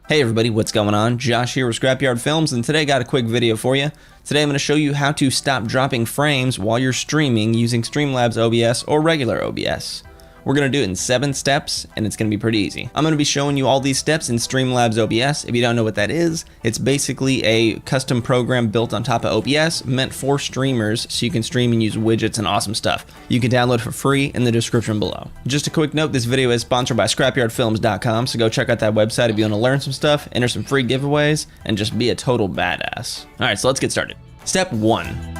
Hey everybody, what's going on? Josh here with Scrapyard Films, and today I got a quick video for you. Today I'm going to show you how to stop dropping frames while you're streaming using Streamlabs OBS or regular OBS. We're going to do it in 7 steps, and it's going to be pretty easy. I'm going to be showing you all these steps in Streamlabs OBS. If you don't know what that is, it's basically a custom program built on top of OBS meant for streamers so you can stream and use widgets and awesome stuff. You can download for free in the description below. Just a quick note, this video is sponsored by scrapyardfilms.com, so go check out that website if you want to learn some stuff, enter some free giveaways, and just be a total badass. Alright, so let's get started. Step 1.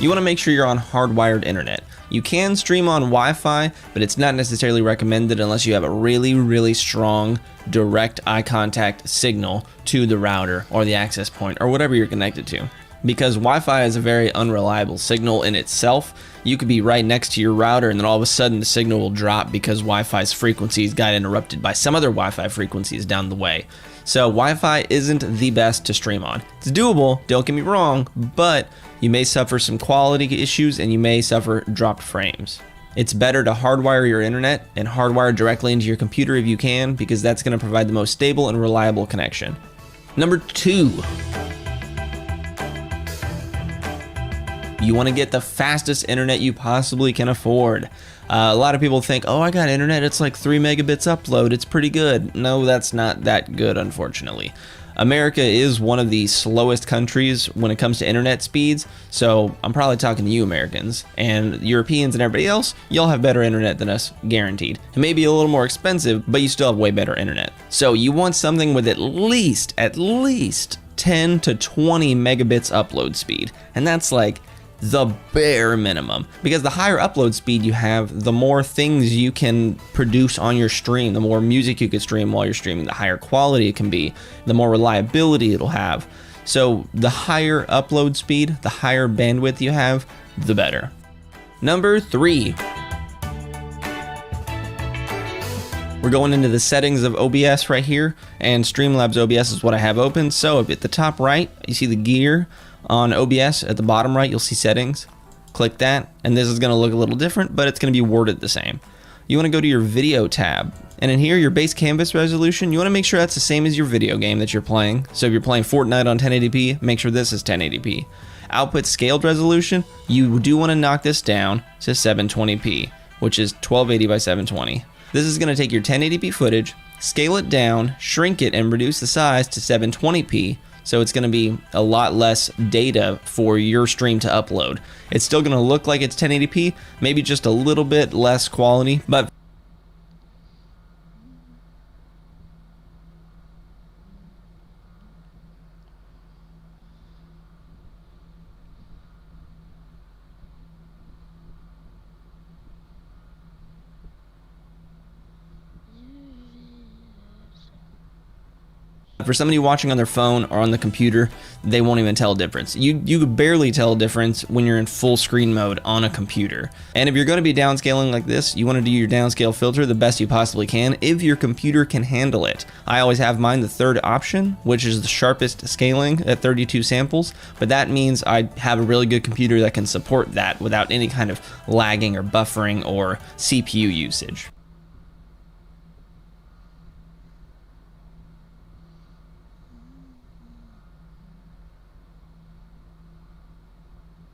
You want to make sure you're on hardwired internet. You can stream on Wi-Fi, but it's not necessarily recommended unless you have a really strong direct eye contact signal to the router or the access point or whatever you're connected to. Because Wi-Fi is a very unreliable signal in itself. You could be right next to your router and then all of a sudden the signal will drop because Wi-Fi's frequencies got interrupted by some other Wi-Fi frequencies down the way. So Wi-Fi isn't the best to stream on. It's doable, don't get me wrong, but you may suffer some quality issues and you may suffer dropped frames. It's better to hardwire your internet and hardwire directly into your computer if you can, because that's going to provide the most stable and reliable connection. Number 2. You want to get the fastest internet you possibly can afford. A lot of people think, oh, I got internet, it's like 3 megabits upload, it's pretty good. No, that's not that good, unfortunately. America is one of the slowest countries when it comes to internet speeds, so I'm probably talking to you Americans, and Europeans and everybody else, y'all have better internet than us, guaranteed. It may be a little more expensive, but you still have way better internet. So you want something with at least 10 to 20 megabits upload speed, and that's like the bare minimum, because the higher upload speed you have, the more things you can produce on your stream, the more music you can stream while you're streaming, the higher quality it can be, the more reliability it'll have. So the higher upload speed, the higher bandwidth you have, the better. Number 3. We're going into the settings of OBS right here, and Streamlabs OBS is what I have open. So at the top right, you see the gear. On OBS, at the bottom right, you'll see settings. Click that, and this is going to look a little different, but it's going to be worded the same. You want to go to your video tab, and in here, your base canvas resolution, you want to make sure that's the same as your video game that you're playing. So if you're playing Fortnite on 1080p, make sure this is 1080p. Output scaled resolution, you do want to knock this down to 720p, which is 1280 by 720. This is going to take your 1080p footage, scale it down, shrink it, and reduce the size to 720p. So it's going to be a lot less data for your stream to upload. It's still going to look like it's 1080p, maybe just a little bit less quality, but for somebody watching on their phone or on the computer, they won't even tell a difference. You could barely tell a difference when you're in full screen mode on a computer. And if you're going to be downscaling like this, you want to do your downscale filter the best you possibly can if your computer can handle it. I always have mine the third option, which is the sharpest scaling at 32 samples, but that means I have a really good computer that can support that without any kind of lagging or buffering or CPU usage.